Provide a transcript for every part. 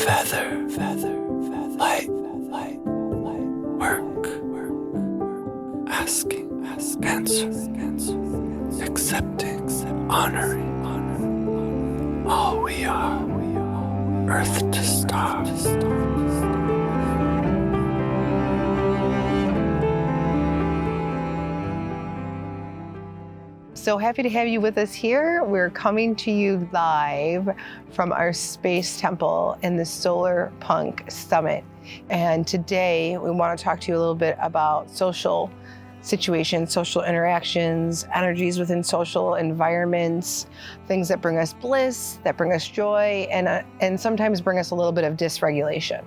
feather, light, work, asking, answer, accepting, honoring, all we are, earth to star. So happy to have you with us here. We're coming to you live from our space temple in the Solar Punk Summit. And today we want to talk to you a little bit about social situations, social interactions, energies within social environments, things that bring us bliss, that bring us joy, and sometimes bring us a little bit of dysregulation.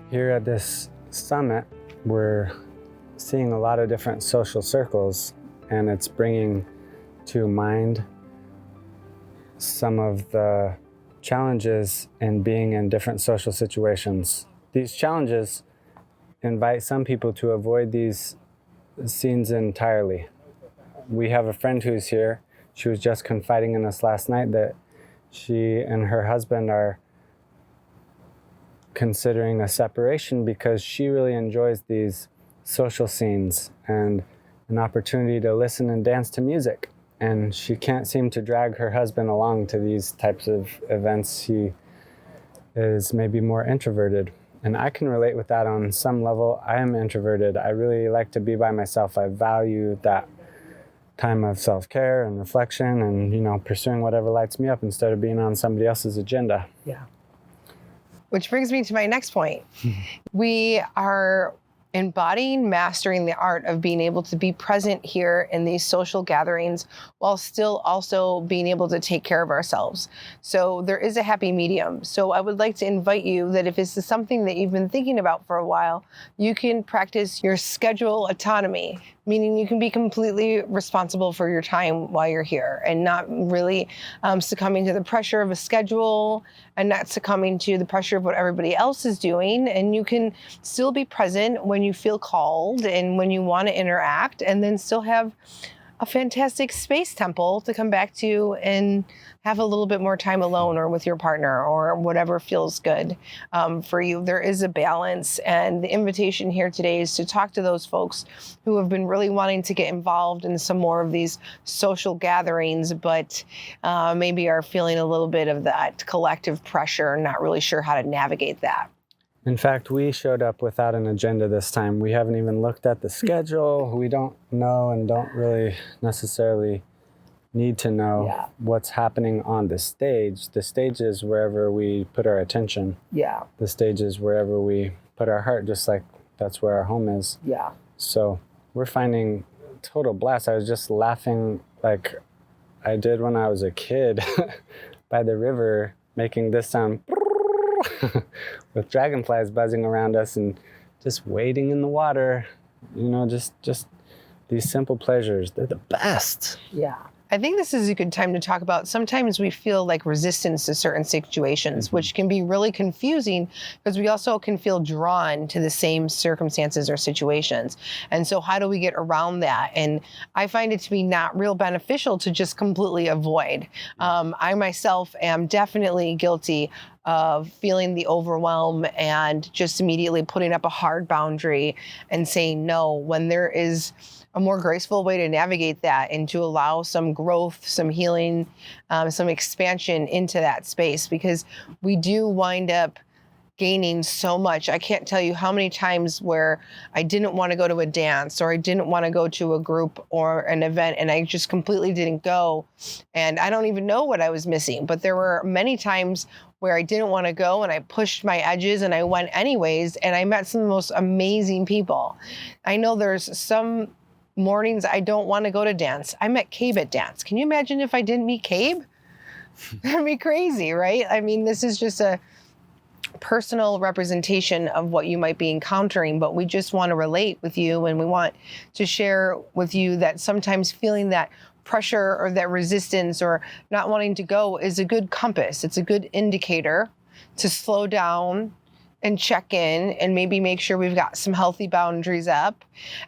Here at this summit, we're seeing a lot of different social circles, and it's bringing to mind some of the challenges in being in different social situations. These challenges invite some people to avoid these scenes entirely. We have a friend who's here. She was just confiding in us last night that she and her husband are considering a separation because she really enjoys these social scenes and an opportunity to listen and dance to music. And she can't seem to drag her husband along to these types of events. He is maybe more introverted. And I can relate with that on some level. I am introverted. I really like to be by myself. I value that time of self-care and reflection and, pursuing whatever lights me up instead of being on somebody else's agenda. Yeah. Which brings me to my next point. We are embodying, mastering the art of being able to be present here in these social gatherings while still also being able to take care of ourselves. So there is a happy medium. So I would like to invite you that if this is something that you've been thinking about for a while, you can practice your schedule autonomy, meaning you can be completely responsible for your time while you're here and not really succumbing to the pressure of a schedule and not succumbing to the pressure of what everybody else is doing. And you can still be present when you feel called and when you want to interact, and then still have a fantastic space temple to come back to and have a little bit more time alone or with your partner or whatever feels good for you. There is a balance, and the invitation here today is to talk to those folks who have been really wanting to get involved in some more of these social gatherings, but maybe are feeling a little bit of that collective pressure and not really sure how to navigate that. In fact, we showed up without an agenda this time. We haven't even looked at the schedule. We don't know and don't really necessarily need to know what's happening on the stage. The stage is wherever we put our attention. Yeah. The stage is wherever we put our heart, just like that's where our home is. Yeah. So we're finding total blast. I was just laughing like I did when I was a kid by the river, making this sound with dragonflies buzzing around us and just wading in the water, just these simple pleasures. They're the best. Yeah. I think this is a good time to talk about, sometimes we feel like resistance to certain situations, which can be really confusing because we also can feel drawn to the same circumstances or situations. And so how do we get around that? And I find it to be not real beneficial to just completely avoid. I myself am definitely guilty of feeling the overwhelm and just immediately putting up a hard boundary and saying no when there is a more graceful way to navigate that and to allow some growth, some healing, some expansion into that space, because we do wind up gaining so much. I can't tell you how many times where I didn't want to go to a dance or I didn't want to go to a group or an event and I just completely didn't go. And I don't even know what I was missing, but there were many times where I didn't want to go and I pushed my edges and I went anyways, and I met some of the most amazing people. I know there's some mornings I don't want to go to dance. I met Cabe at dance. Can you imagine if I didn't meet Cabe? That'd be crazy, right? I mean, this is just a personal representation of what you might be encountering, but we just want to relate with you, and we want to share with you that sometimes feeling that pressure or that resistance or not wanting to go is a good compass. It's a good indicator to slow down and check in and maybe make sure we've got some healthy boundaries up,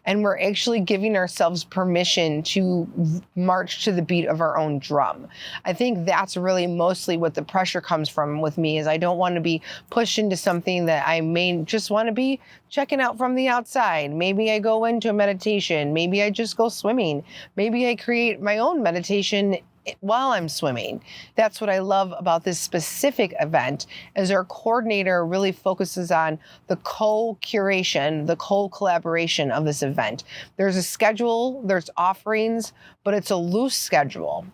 and we're actually giving ourselves permission to march to the beat of our own drum. I think that's really mostly what the pressure comes from with me, is I don't want to be pushed into something that I may just want to be checking out from the outside. Maybe I go into a meditation, maybe I just go swimming, maybe I create my own meditation while I'm swimming. That's what I love about this specific event, is our coordinator really focuses on the co-curation, the co-collaboration of this event. There's a schedule, there's offerings, but it's a loose schedule.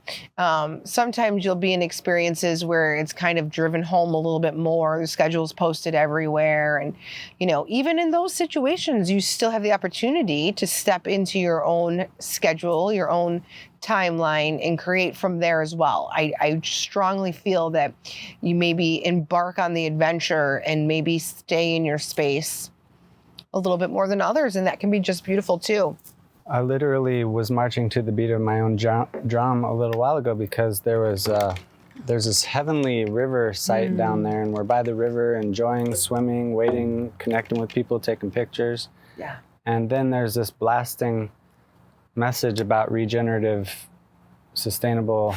Sometimes you'll be in experiences where it's kind of driven home a little bit more. The schedule's posted everywhere. And, even in those situations, you still have the opportunity to step into your own schedule, your own timeline, and create from there as well. I strongly feel that you maybe embark on the adventure and maybe stay in your space a little bit more than others, and that can be just beautiful too. I literally was marching to the beat of my own drum a little while ago, because there's this heavenly river site down there, and we're by the river enjoying swimming, waiting, connecting with people, taking pictures. Yeah. And then there's this blasting message about regenerative, sustainable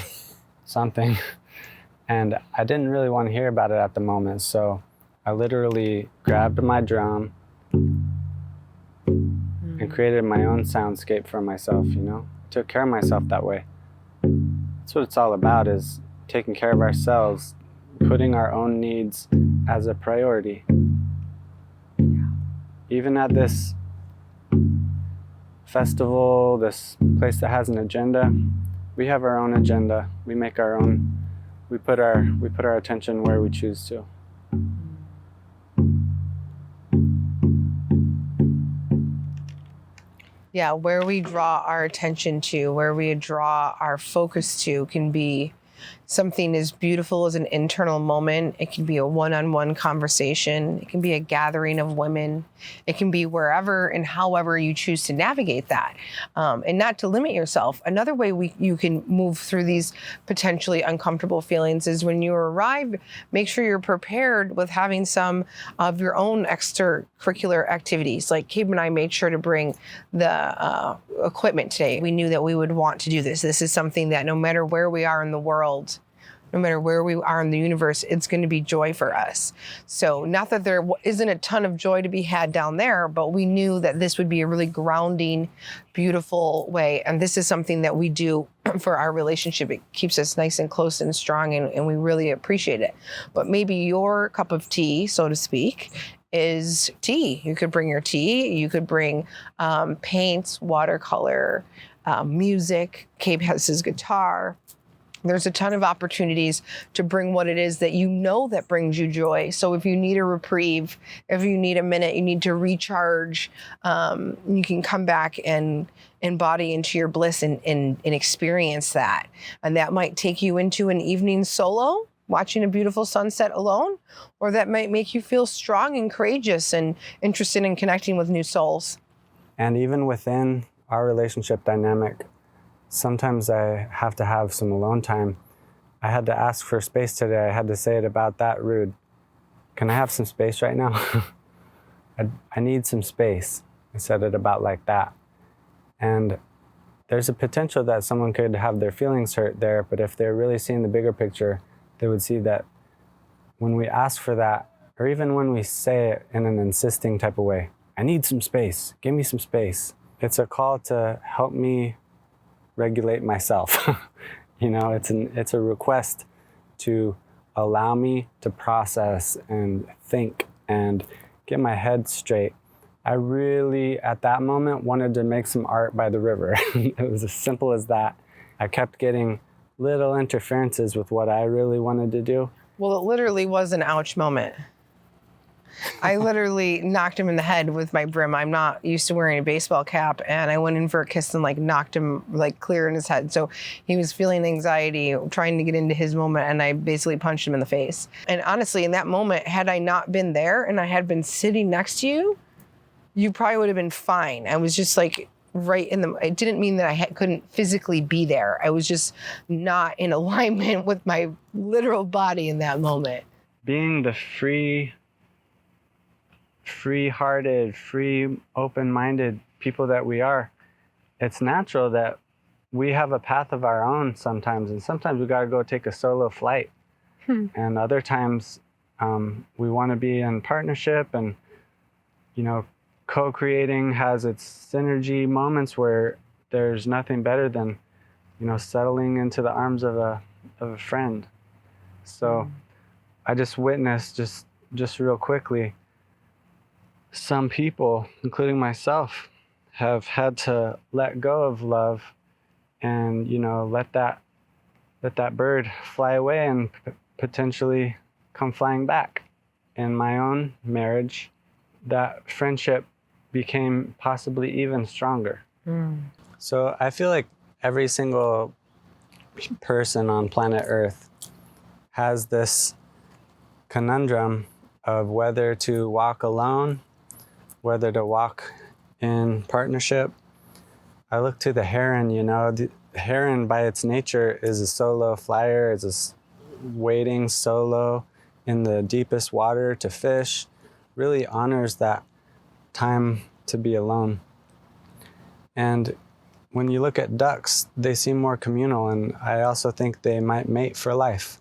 something. And I didn't really want to hear about it at the moment. So I literally grabbed my drum and created my own soundscape for myself, took care of myself that way. That's what it's all about, is taking care of ourselves, putting our own needs as a priority. Even at this festival, this place that has an agenda, we have our own agenda. We make our own, we put our attention where we choose to. Yeah, where we draw our attention to, where we draw our focus to, can be something as beautiful as an internal moment. It can be a one-on-one conversation. It can be a gathering of women. It can be wherever and however you choose to navigate that, and not to limit yourself. Another way you can move through these potentially uncomfortable feelings is when you arrive, make sure you're prepared with having some of your own extracurricular activities. Like Cabe and I made sure to bring the equipment today. We knew that we would want to do this. This is something that no matter where we are in the world, no matter where we are in the universe, it's going to be joy for us. So not that there isn't a ton of joy to be had down there, but we knew that this would be a really grounding, beautiful way. And this is something that we do for our relationship. It keeps us nice and close and strong, and we really appreciate it. But maybe your cup of tea, so to speak, is tea. You could bring your tea. You could bring paints, watercolor, music. Cabe has his guitar. There's a ton of opportunities to bring what it is that that brings you joy. So if you need a reprieve, if you need a minute, you need to recharge, you can come back and embody into your bliss and experience that. And that might take you into an evening solo, watching a beautiful sunset alone, or that might make you feel strong and courageous and interested in connecting with new souls. And even within our relationship dynamic, sometimes I have to have some alone time. I had to ask for space today. I had to say it about that rude. Can I have some space right now? I need some space. I said it about like that. And there's a potential that someone could have their feelings hurt there, but if they're really seeing the bigger picture, they would see that when we ask for that, or even when we say it in an insisting type of way, I need some space, give me some space. It's a call to help me regulate myself. It's a request to allow me to process and think and get my head straight. I really, at that moment, wanted to make some art by the river. It was as simple as that. I kept getting little interferences with what I really wanted to do. Well, it literally was an ouch moment. I literally knocked him in the head with my brim. I'm not used to wearing a baseball cap, and I went in for a kiss and knocked him clear in his head. So he was feeling anxiety, trying to get into his moment, and I basically punched him in the face. And honestly, in that moment, had I not been there and I had been sitting next to you, you probably would have been fine. I was just right in the, it didn't mean that I couldn't physically be there. I was just not in alignment with my literal body in that moment. Being the free free-hearted, free, open-minded people that we are, it's natural that we have a path of our own sometimes, and sometimes we got to go take a solo flight. And other times we want to be in partnership, and co-creating has its synergy moments where there's nothing better than settling into the arms of a friend. So I just witnessed, just real quickly, some people, including myself, have had to let go of love and let that bird fly away and potentially come flying back. In my own marriage, that friendship became possibly even stronger. So I feel like every single person on planet Earth has this conundrum of whether to walk alone, whether to walk in partnership. I look to the heron, the heron by its nature is a solo flyer, is wading solo in the deepest water to fish, really honors that time to be alone. And when you look at ducks, they seem more communal, and I also think they might mate for life.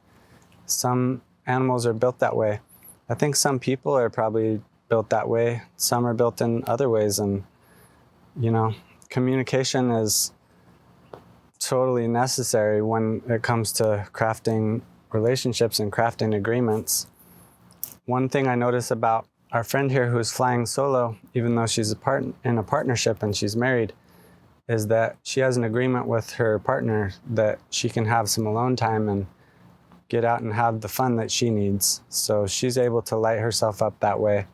Some animals are built that way. I think some people are probably built that way. Some are built in other ways, and communication is totally necessary when it comes to crafting relationships and crafting agreements. One thing I notice about our friend here who's flying solo, even though she's in a partnership and she's married, is that she has an agreement with her partner that she can have some alone time and get out and have the fun that she needs. So she's able to light herself up that way.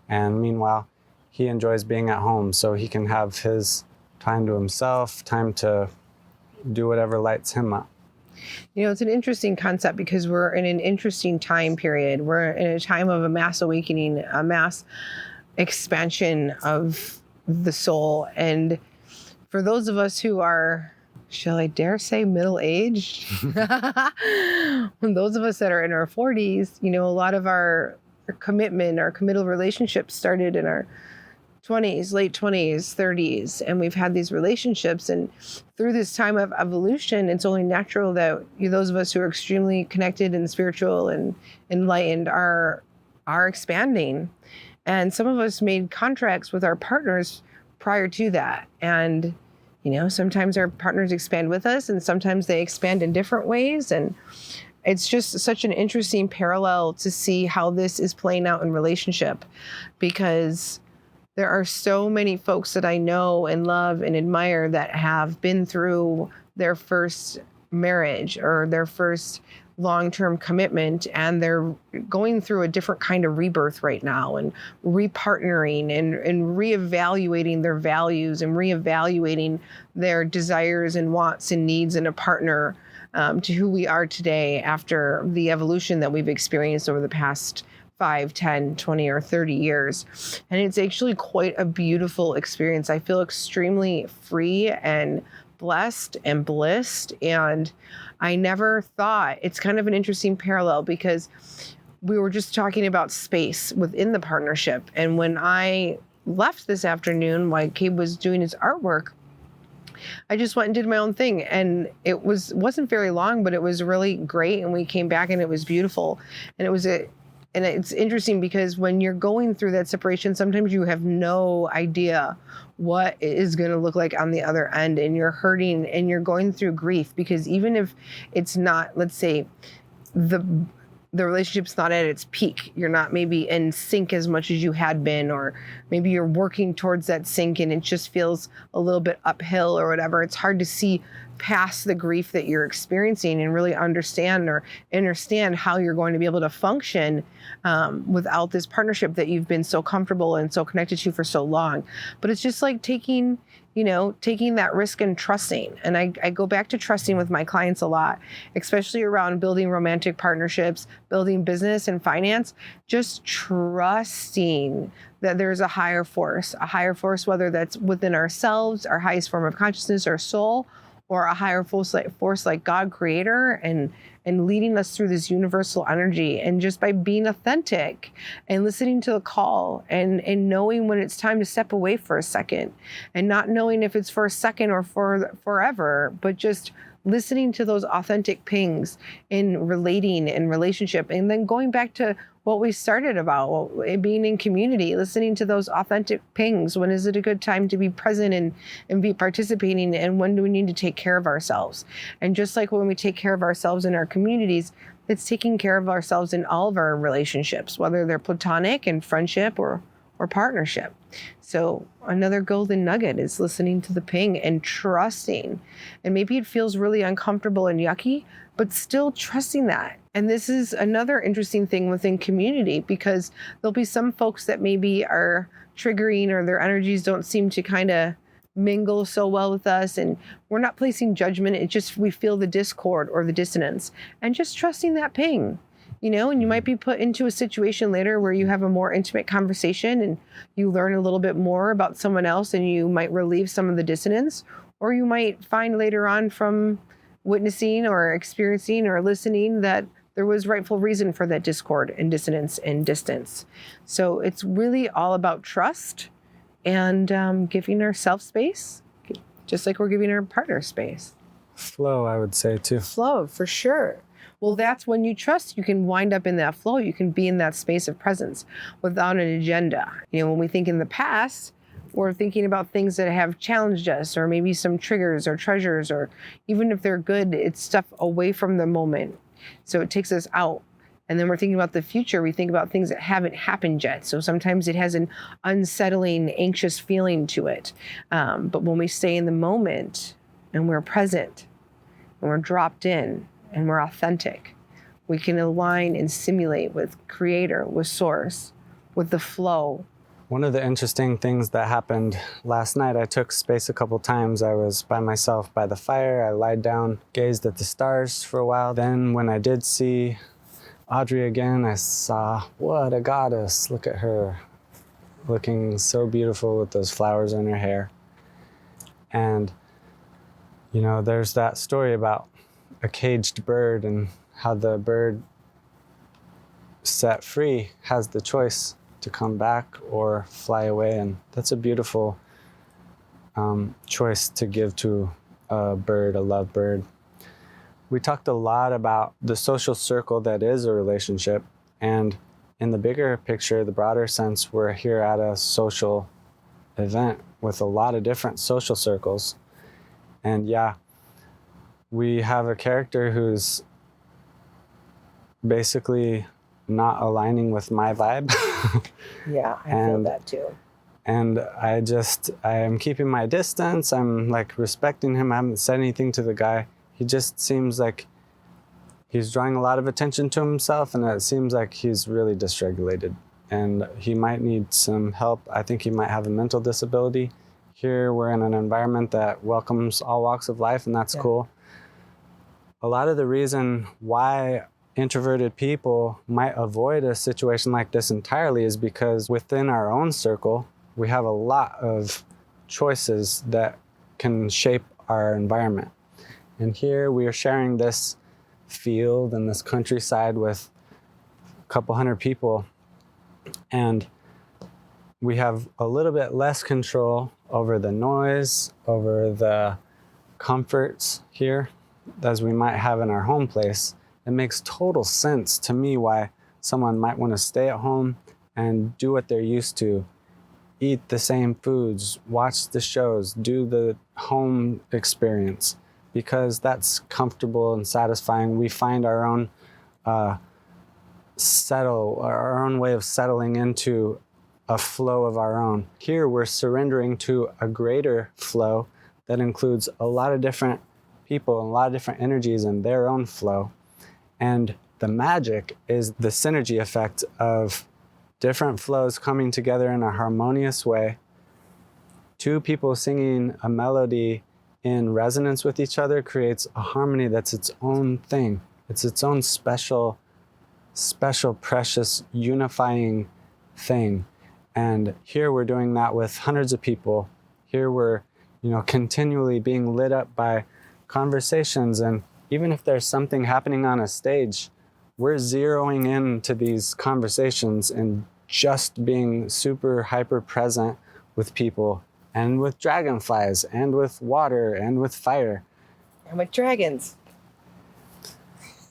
And meanwhile, he enjoys being at home so he can have his time to himself, time to do whatever lights him up. It's an interesting concept because we're in an interesting time period. We're in a time of a mass awakening, a mass expansion of the soul. And for those of us who are, shall I dare say, middle-aged, those of us that are in our 40s, a lot of our commitment, our committal relationships started in our 20s, late 20s, 30s, and we've had these relationships. And through this time of evolution, it's only natural that those of us who are extremely connected and spiritual and enlightened are expanding. And some of us made contracts with our partners prior to that. And, sometimes our partners expand with us and sometimes they expand in different ways. And it's just such an interesting parallel to see how this is playing out in relationship, because there are so many folks that I know and love and admire that have been through their first marriage or their first long-term commitment, and they're going through a different kind of rebirth right now and repartnering and reevaluating their values and reevaluating their desires and wants and needs in a partner to who we are today after the evolution that we've experienced over the past 5, 10, 20, or 30 years. And it's actually quite a beautiful experience. I feel extremely free and blessed and blissed. And I never thought, it's kind of an interesting parallel because we were just talking about space within the partnership. And when I left this afternoon while Gabe was doing his artwork, I just went and did my own thing. And it wasn't very long, but it was really great. And we came back and it was beautiful. And it's interesting because when you're going through that separation, sometimes you have no idea what it is going to look like on the other end, and you're hurting and you're going through grief, because even if it's not, let's say, the relationship's not at its peak, you're not maybe in sync as much as you had been, or maybe you're working towards that sync and it just feels a little bit uphill or whatever. It's hard to see past the grief that you're experiencing and really understand how you're going to be able to function without this partnership that you've been so comfortable and so connected to for so long. But it's just like taking that risk and trusting. And I go back to trusting with my clients a lot, especially around building romantic partnerships, building business and finance, just trusting that there's a higher force, whether that's within ourselves, our highest form of consciousness, our soul, or a higher force like God creator and leading us through this universal energy. And just by being authentic and listening to the call and knowing when it's time to step away for a second, and not knowing if it's for a second or for forever, but just listening to those authentic pings in relating in relationship. And then going back to what we started about, being in community, listening to those authentic pings. When is it a good time to be present and be participating? And when do we need to take care of ourselves? And just like when we take care of ourselves in our communities, it's taking care of ourselves in all of our relationships, whether they're platonic and friendship or partnership. So another golden nugget is listening to the ping and trusting. And maybe it feels really uncomfortable and yucky, but still trusting that. And this is another interesting thing within community, because there'll be some folks that maybe are triggering, or their energies don't seem to kind of mingle so well with us, and we're not placing judgment. It just, we feel the discord or the dissonance, and just trusting that ping. And you might be put into a situation later where you have a more intimate conversation and you learn a little bit more about someone else, and you might relieve some of the dissonance, or you might find later on from witnessing or experiencing or listening that there was rightful reason for that discord and dissonance and distance. So it's really all about trust and giving ourselves space, just like we're giving our partner space. Flow, I would say too. Flow, for sure. Well, that's when you trust, you can wind up in that flow. You can be in that space of presence without an agenda. When we think in the past, we're thinking about things that have challenged us, or maybe some triggers or treasures, or even if they're good, it's stuff away from the moment. So it takes us out. And then we're thinking about the future. We think about things that haven't happened yet. So sometimes it has an unsettling, anxious feeling to it. But when we stay in the moment and we're present and we're dropped in and we're authentic, we can align and simulate with Creator, with Source, with the flow. One of the interesting things that happened last night, I took space a couple times. I was by myself by the fire. I lied down, gazed at the stars for a while. Then when I did see Audrey again, I saw, what a goddess. Look at her, looking so beautiful with those flowers in her hair. And, there's that story about a caged bird and how the bird set free has the choice to come back or fly away. And that's a beautiful choice to give to a bird, a loved bird. We talked a lot about the social circle that is a relationship. And in the bigger picture, the broader sense, we're here at a social event with a lot of different social circles. And yeah, we have a character who's basically not aligning with my vibe. Yeah, I feel that too. And I am keeping my distance. I'm like respecting him. I haven't said anything to the guy. He just seems like he's drawing a lot of attention to himself, and it seems like he's really dysregulated. And he might need some help. I think he might have a mental disability. Here we're in an environment that welcomes all walks of life, and that's cool. A lot of the reason why introverted people might avoid a situation like this entirely is because within our own circle, we have a lot of choices that can shape our environment. And here we are sharing this field and this countryside with a couple hundred people. And we have a little bit less control over the noise, over the comforts here, as we might have in our home place. It makes total sense to me why someone might want to stay at home and do what they're used to, eat the same foods, watch the shows, do the home experience, because that's comfortable and satisfying. We find our own our own way of settling into a flow of our own. Here we're surrendering to a greater flow that includes a lot of different people and a lot of different energies and their own flow. And the magic is the synergy effect of different flows coming together in a harmonious way. Two people singing a melody in resonance with each other creates a harmony that's its own thing. It's its own special, precious, unifying thing. And here we're doing that with hundreds of people. Here we're, continually being lit up by conversations. And even if there's something happening on a stage, we're zeroing into these conversations and just being super hyper present with people and with dragonflies and with water and with fire. And with dragons.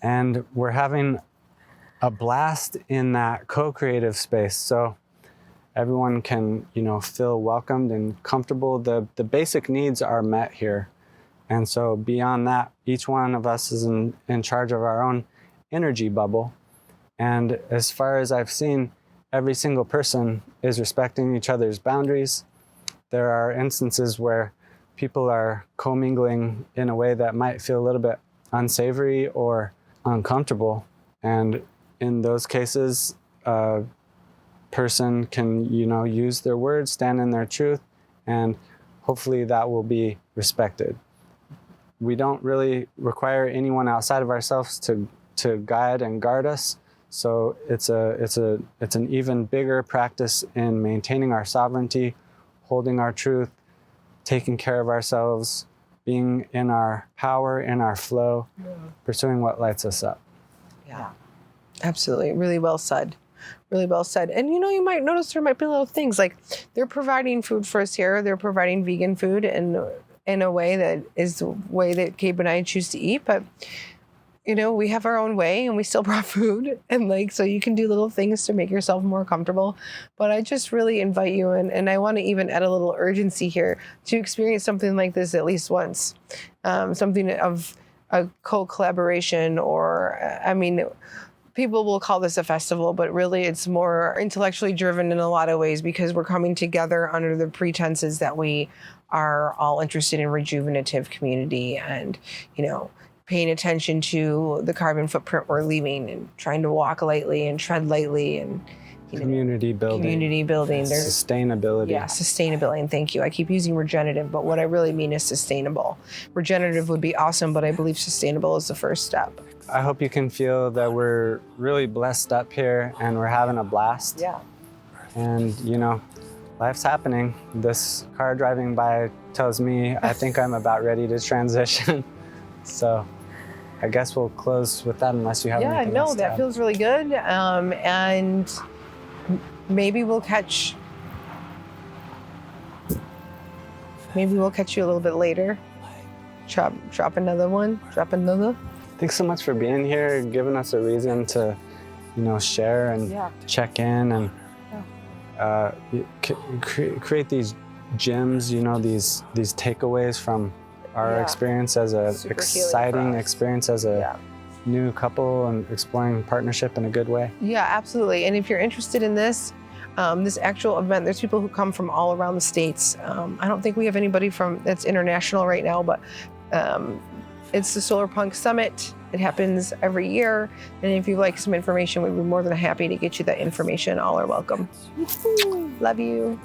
And we're having a blast in that co-creative space. So everyone can, feel welcomed and comfortable. The basic needs are met here. And so beyond that, each one of us is in charge of our own energy bubble. And as far as I've seen, every single person is respecting each other's boundaries. There are instances where people are commingling in a way that might feel a little bit unsavory or uncomfortable. And in those cases, a person can, use their words, stand in their truth, and hopefully that will be respected. We don't really require anyone outside of ourselves to guide and guard us. So it's an even bigger practice in maintaining our sovereignty, holding our truth, taking care of ourselves, being in our power, in our flow, pursuing what lights us up. Yeah, absolutely. Really well said. Really well said. And you might notice there might be little things like they're providing food for us here. They're providing vegan food in a way that is the way that Gabe and I choose to eat. But we have our own way and we still brought food. And so you can do little things to make yourself more comfortable. But I just really invite you, and I want to even add a little urgency here, to experience something like this at least once. Something of a co-collaboration, or, people will call this a festival, but really it's more intellectually driven in a lot of ways, because we're coming together under the pretenses that we are all interested in rejuvenative community and, paying attention to the carbon footprint we're leaving and trying to walk lightly and tread lightly and community building. There's sustainability. Yeah, sustainability. And thank you. I keep using regenerative, but what I really mean is sustainable. Regenerative would be awesome, but I believe sustainable is the first step. I hope you can feel that we're really blessed up here and we're having a blast. Yeah. And, life's happening. This car driving by tells me I think I'm about ready to transition. So I guess we'll close with that unless you have anything else to that add. feels really good. And maybe we'll catch you a little bit later. Drop another. Thanks so much for being here, giving us a reason to, share and check in and create these gems, these takeaways from our experience as a Super exciting experience as a new couple and exploring partnership in a good way. Yeah, absolutely. And if you're interested in this actual event, there's people who come from all around the states. I don't think we have anybody that's international right now, but it's the Solar Punk Summit. It happens every year. And if you'd like some information, we'd be more than happy to get you that information. All are welcome. Love you.